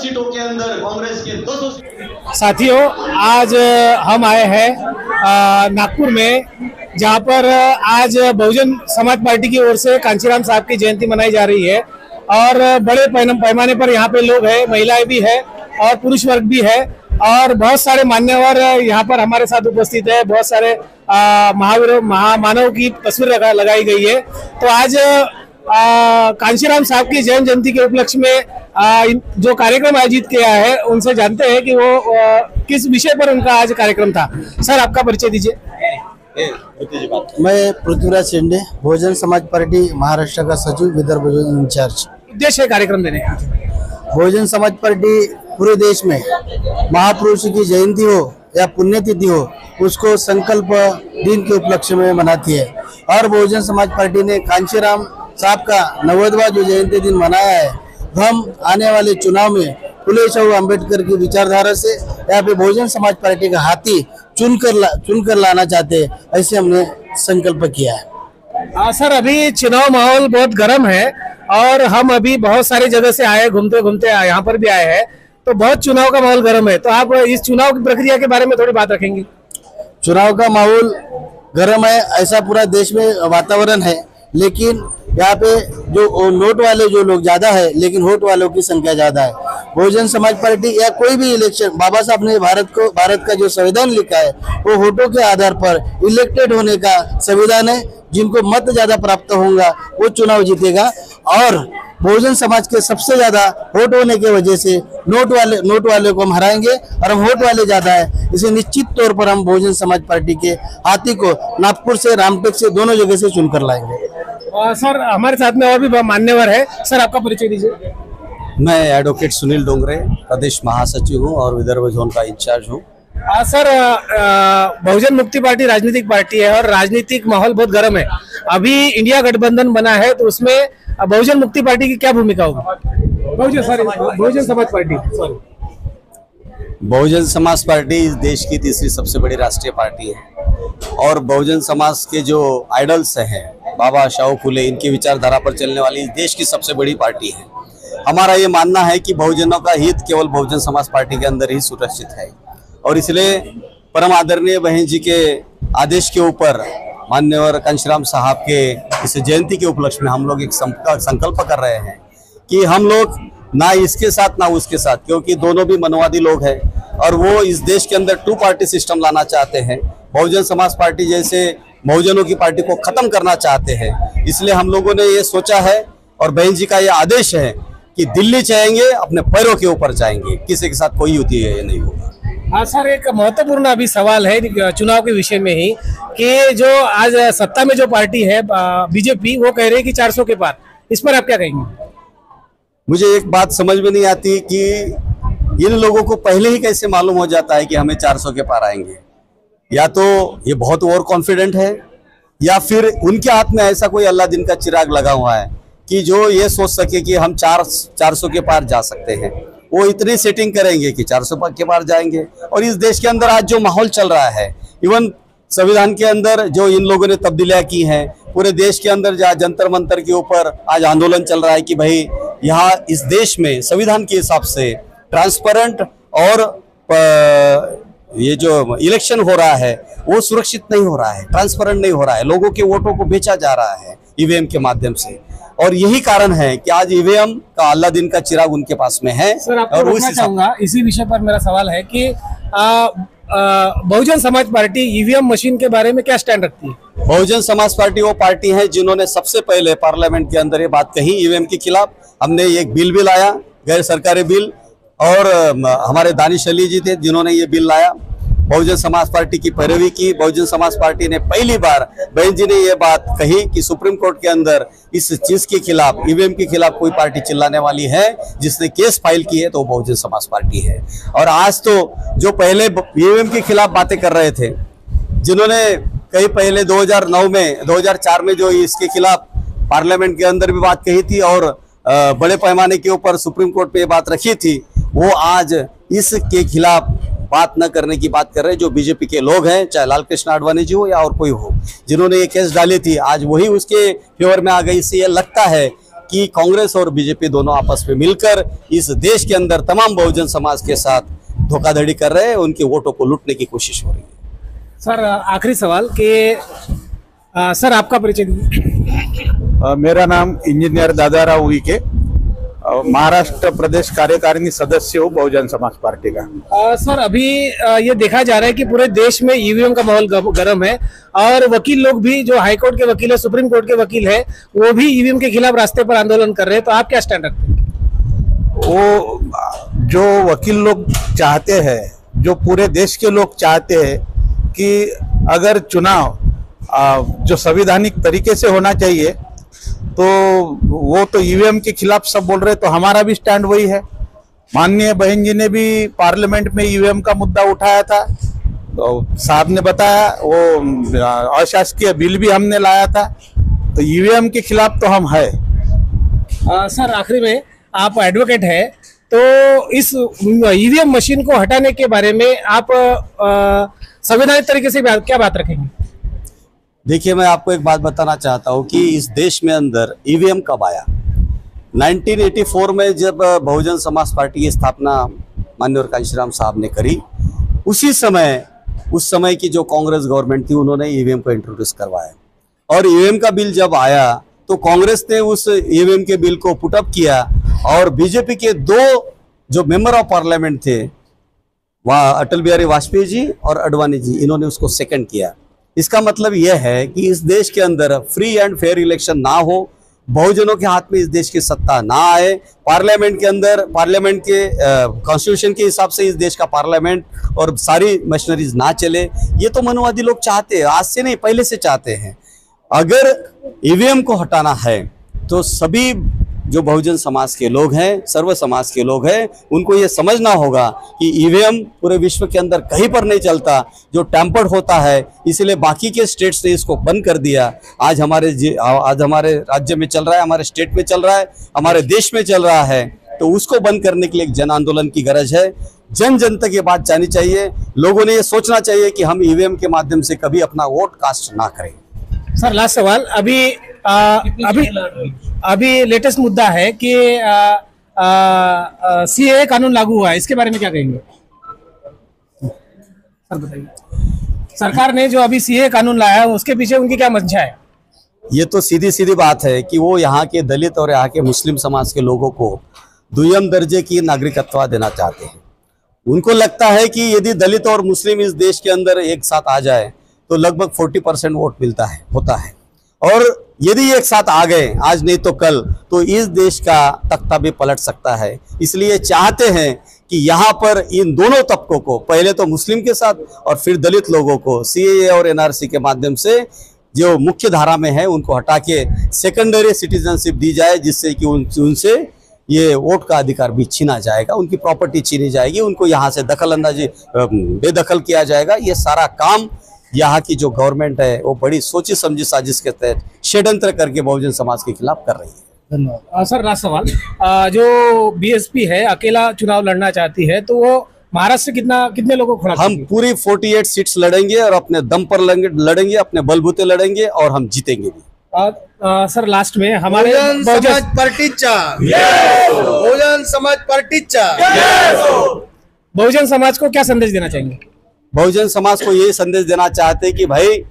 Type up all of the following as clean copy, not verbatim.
सीटों के अंदर कांग्रेस के 200। साथियों, आज हम आए हैं नागपुर में, जहां पर आज बहुजन समाज पार्टी की ओर से कांशीराम साहब की जयंती मनाई जा रही है और बड़े पैमाने पर यहाँ पे लोग हैं, महिलाएं भी है और पुरुष वर्ग भी है और बहुत सारे मान्यवर यहाँ पर हमारे साथ उपस्थित है। बहुत सारे महामानव की तस्वीर लगाई गई है। तो आज कांशीराम साहब की जयंती के उपलक्ष्य में जो कार्यक्रम आयोजित किया है, उनसे जानते हैं कि वो किस विषय पर उनका आज कार्यक्रम था। सर, आपका परिचय दीजिए। मैं पृथ्वीराज शिंदे, बहुजन समाज पार्टी महाराष्ट्र का सचिव, विदर्भ इंचार्ज। उद्देश्य है कार्यक्रम देने का? बहुजन समाज पार्टी पूरे देश में महापुरुष की जयंती हो या पुण्यतिथि हो, उसको संकल्प दिन के उपलक्ष्य में मनाती है। और बहुजन समाज पार्टी ने कांशीराम साहब का 90वां जो जयंती दिन मनाया है। हम आने वाले चुनाव में फुले शाहू अम्बेडकर की विचारधारा से यहाँ पे बहुजन समाज पार्टी का हाथी चुनकर लाना चाहते हैं, ऐसे हमने संकल्प किया है। सर, अभी चुनाव माहौल बहुत गर्म है और हम अभी बहुत सारी जगह से आए, घूमते घूमते यहाँ पर भी आए हैं, तो बहुत चुनाव का माहौल गर्म है। तो आप इस चुनाव की प्रक्रिया के बारे में थोड़ी बात रखेंगे? चुनाव का माहौल गर्म है, ऐसा पूरा देश में वातावरण है, लेकिन यहाँ पे जो नोट वाले जो लोग ज्यादा है, लेकिन वोट वालों की संख्या ज्यादा है। बहुजन समाज पार्टी या कोई भी इलेक्शन, बाबा साहब ने भारत का जो संविधान लिखा है, वो वोटों के आधार पर इलेक्टेड होने का संविधान है। जिनको मत ज्यादा प्राप्त होगा वो चुनाव जीतेगा और बहुजन समाज के सबसे ज्यादा वोट होने की वजह से नोट वाले को हम हराएंगे और हम वोट वाले ज्यादा है, इसे निश्चित तौर पर हम बहुजन समाज पार्टी के हाथी को नागपुर से, रामटेक से, दोनों जगह से चुनकर लाएंगे। सर, हमारे साथ में और भी मान्यवर है। सर, आपका परिचय दीजिए। मैं एडवोकेट सुनील डोंगरे, प्रदेश महासचिव हूँ और विदर्भ जोन का इंचार्ज हूँ। सर, बहुजन मुक्ति पार्टी राजनीतिक पार्टी है और राजनीतिक माहौल बहुत गर्म है। अभी इंडिया गठबंधन बना है, तो उसमें बहुजन मुक्ति पार्टी की क्या भूमिका होगी? बहुजन समाज पार्टी, बहुजन समाज पार्टी इस देश की तीसरी सबसे बड़ी राष्ट्रीय पार्टी है और बहुजन समाज के जो आइडल्स हैं, बाबा साहब फुले, इनकी विचारधारा पर चलने वाली इस देश की सबसे बड़ी पार्टी है। हमारा ये मानना है कि बहुजनों का हित केवल बहुजन समाज पार्टी के अंदर ही सुरक्षित है और इसलिए परम आदरणीय बहन जी के आदेश के ऊपर मान्यवर कांशीराम साहब के इस जयंती के उपलक्ष्य में हम लोग एक संकल्प कर रहे हैं कि हम लोग ना इसके साथ ना उसके साथ, क्योंकि दोनों भी मनवादी लोग हैं और वो इस देश के अंदर 2 पार्टी सिस्टम लाना चाहते हैं। बहुजन समाज पार्टी जैसे बहुजनों की पार्टी को खत्म करना चाहते हैं। इसलिए हम लोगों ने ये सोचा है और बहन जी का ये आदेश है कि दिल्ली चाहेंगे, अपने पैरों के ऊपर जाएंगे, किसी के साथ कोई युति है ये नहीं होगा। हाँ सर, एक महत्वपूर्ण अभी सवाल है चुनाव के विषय में ही कि जो आज सत्ता में जो पार्टी है बीजेपी, वो कह रही है कि 400 के पार। इस पर आप क्या कहेंगे? मुझे एक बात समझ में नहीं आती कि इन लोगों को पहले ही कैसे मालूम हो जाता है कि हमें 400 के पार आएंगे। या तो ये बहुत ओवर कॉन्फिडेंट है या फिर उनके हाथ में ऐसा कोई अल्लाह दिन का चिराग लगा हुआ है कि जो ये सोच सके कि हम 400 के पार जा सकते हैं। वो इतनी सेटिंग करेंगे कि 400 के पार जाएंगे। और इस देश के अंदर आज जो माहौल चल रहा है, इवन संविधान के अंदर जो इन लोगों ने तब्दीलियां की हैं, पूरे देश के अंदर जहाँ जंतर मंतर के ऊपर आज आंदोलन चल रहा है कि भाई यहाँ इस देश में संविधान के हिसाब से ट्रांसपेरेंट और ये जो इलेक्शन हो रहा है वो सुरक्षित नहीं हो रहा है, ट्रांसपेरेंट नहीं हो रहा है, लोगों के वोटों को बेचा जा रहा है ईवीएम के माध्यम से। और यही कारण है कि आज ईवीएम का अल्लाह दिन का चिराग उनके पास में है। सर, आपको पूछना चाहूंगा, इसी विषय पर मेरा सवाल है कि Bahujan Samaj party EVM machine के बारे में क्या स्टैंड रखती है? बहुजन समाज पार्टी वो पार्टी है जिन्होंने सबसे पहले पार्लियामेंट के अंदर ये बात कही ईवीएम के खिलाफ। हमने एक बिल भी लाया, गैर सरकारी बिल, और हमारे दानिश अली जी थे जिन्होंने ये बिल लाया। बहुजन समाज पार्टी की पैरवी की। बहुजन समाज पार्टी ने पहली बार, बहन जी ने ये बात कही कि सुप्रीम कोर्ट के अंदर इस चीज के खिलाफ, ईवीएम के खिलाफ कोई पार्टी चिल्लाने वाली है जिसने केस फाइल की है तो बहुजन समाज पार्टी है। और आज तो जो पहले ईवीएम के खिलाफ बातें कर रहे थे, जिन्होंने कहीं पहले 2009 में 2004 में जो इसके खिलाफ पार्लियामेंट के अंदर भी बात कही थी और बड़े पैमाने के ऊपर सुप्रीम कोर्ट पे ये बात रखी थी, वो आज इसके खिलाफ बात न करने की बात कर रहे हैं। जो बीजेपी के लोग हैं, चाहे लाल कृष्ण आडवाणी जी हो या और कोई हो, जिन्होंने ये केस डाली थी, आज वही उसके फेवर में आ गई। इससे ये लगता है कि कांग्रेस और बीजेपी दोनों आपस में मिलकर इस देश के अंदर तमाम बहुजन समाज के साथ धोखाधड़ी कर रहे हैं, उनके वोटों को लूटने की कोशिश हो रही है। सर आखिरी सवाल कि सर आपका परिचय दीजिए। मेरा नाम इंजीनियर दादाराव उइके, महाराष्ट्र प्रदेश कार्यकारिणी सदस्य हूँ बहुजन समाज पार्टी का। सर अभी ये देखा जा रहा है कि पूरे देश में ईवीएम का माहौल गर्म है और वकील लोग भी, जो हाई कोर्ट के वकील है, सुप्रीम कोर्ट के वकील है, वो भी ईवीएम के खिलाफ रास्ते पर आंदोलन कर रहे हैं। तो आप क्या स्टैंड रखते हैं? वो जो वकील लोग चाहते हैं, जो पूरे देश के लोग चाहते हैं कि अगर चुनाव जो संवैधानिक तरीके से होना चाहिए, तो वो तो ईवीएम के खिलाफ सब बोल रहे हैं, तो हमारा भी स्टैंड वही है। माननीय बहन जी ने भी पार्लियामेंट में ईवीएम का मुद्दा उठाया था, तो साहब ने बताया वो अशासकीय बिल भी हमने लाया था, तो ईवीएम के खिलाफ तो हम है। सर आखिरी में, आप एडवोकेट है, तो इस ईवीएम मशीन को हटाने के बारे में आप संवैधानिक तरीके से क्या बात रखेंगे? देखिए, मैं आपको एक बात बताना चाहता हूं कि इस देश में अंदर ईवीएम कब आया। 1984 में जब बहुजन समाज पार्टी की स्थापना माननीय कांशीराम साहब ने करी, उस समय की जो कांग्रेस गवर्नमेंट थी, उन्होंने ईवीएम को इंट्रोड्यूस करवाया। और ईवीएम का बिल जब आया तो कांग्रेस ने उस ईवीएम के बिल को पुटअप किया और बीजेपी के 2 जो मेंबर ऑफ पार्लियामेंट थे, वह अटल बिहारी वाजपेयी जी और अडवाणी जी, इन्होंने उसको सेकंड किया। इसका मतलब यह है कि इस देश के अंदर फ्री एंड फेयर इलेक्शन ना हो, बहुजनों के हाथ में इस देश की सत्ता ना आए, पार्लियामेंट के अंदर, पार्लियामेंट के कॉन्स्टिट्यूशन के हिसाब से इस देश का पार्लियामेंट और सारी मशीनरीज ना चले, ये तो मनुवादी लोग चाहते हैं, आज से नहीं पहले से चाहते हैं। अगर ईवीएम को हटाना है तो सभी जो बहुजन समाज के लोग हैं, सर्व समाज के लोग हैं, उनको ये समझना होगा कि ईवीएम पूरे विश्व के अंदर कहीं पर नहीं चलता, जो टैंपर्ड होता है, इसलिए बाकी के स्टेट्स ने इसको बंद कर दिया। आज हमारे राज्य में चल रहा है, हमारे स्टेट में चल रहा है, हमारे देश में चल रहा है, तो उसको बंद करने के लिए एक जन आंदोलन की गरज है। जन जन तक ये बात जानी चाहिए, लोगों ने ये सोचना चाहिए कि हम ईवीएम के माध्यम से कभी अपना वोट कास्ट ना करें। सर लास्ट सवाल, अभी लेटेस्ट मुद्दा है कि सीएए कानून लागू हुआ है, इसके बारे में क्या कहेंगे? सर बताइए, सरकार ने जो अभी सीएए कानून लाया है, उसके पीछे उनकी क्या मंशा है? ये तो सीधी सीधी बात है कि वो यहाँ के दलित और यहाँ के मुस्लिम समाज के लोगों को दुय्यम दर्जे की नागरिकत्व देना चाहते हैं। उनको लगता है कि यदि दलित और मुस्लिम इस देश के अंदर एक साथ आ जाए तो लगभग 40% वोट होता है, और यदि एक साथ आ गए आज नहीं तो कल, तो इस देश का तख्ता भी पलट सकता है। इसलिए चाहते हैं कि यहाँ पर इन दोनों तबकों को, पहले तो मुस्लिम के साथ और फिर दलित लोगों को, सीएए और एनआरसी के माध्यम से जो मुख्य धारा में है उनको हटा के सेकेंडरी सिटीजनशिप दी जाए, जिससे कि उनसे ये वोट का अधिकार भी छीना जाएगा, उनकी प्रॉपर्टी छीनी जाएगी, उनको यहाँ से दखलंदाजी बेदखल किया जाएगा। ये सारा काम यहाँ की जो गवर्नमेंट है वो बड़ी सोची समझी साजिश के तहत षड्यंत्र करके बहुजन समाज के खिलाफ कर रही है। धन्यवाद। सर लास्ट सवाल, जो बीएसपी है अकेला चुनाव लड़ना चाहती है, तो वो महाराष्ट्र से कितने लोगों को खड़ा? हम पूरी 48 सीट्स लड़ेंगे और अपने दम पर लड़ेंगे, अपने बलबूते लड़ेंगे और हम जीतेंगे भी। सर लास्ट में हमारे बहुजन समाज पार्टीचा बहुजन समाज को क्या संदेश देना चाहेंगे? बहुजन समाज को ये संदेश देना चाहते हैं कि भाई,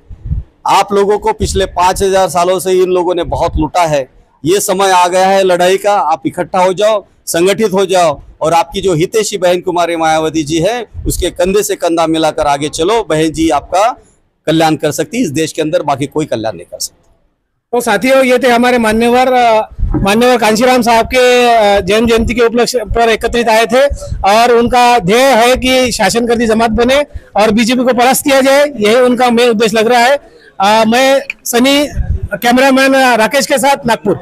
आप लोगों को पिछले 5000 सालों से इन लोगों ने बहुत लूटा है, ये समय आ गया है लड़ाई का। आप इकट्ठा हो जाओ, संगठित हो जाओ और आपकी जो हितैषी बहन कुमारी मायावती जी है, उसके कंधे से कंधा मिलाकर आगे चलो। बहन जी आपका कल्याण कर सकती, इस देश के अंदर बाकी कोई कल्याण नहीं कर सकती। तो साथियों, ये थे हमारे मान्यवर कांशीराम साहब के जन्म जयंती के उपलक्ष्य पर एकत्रित आए थे, और उनका ध्येय है कि शासन करती जमात बने और बीजेपी को परास्त किया जाए, यही उनका मेन उद्देश्य लग रहा है। मैं सनी, कैमरामैन राकेश के साथ, नागपुर।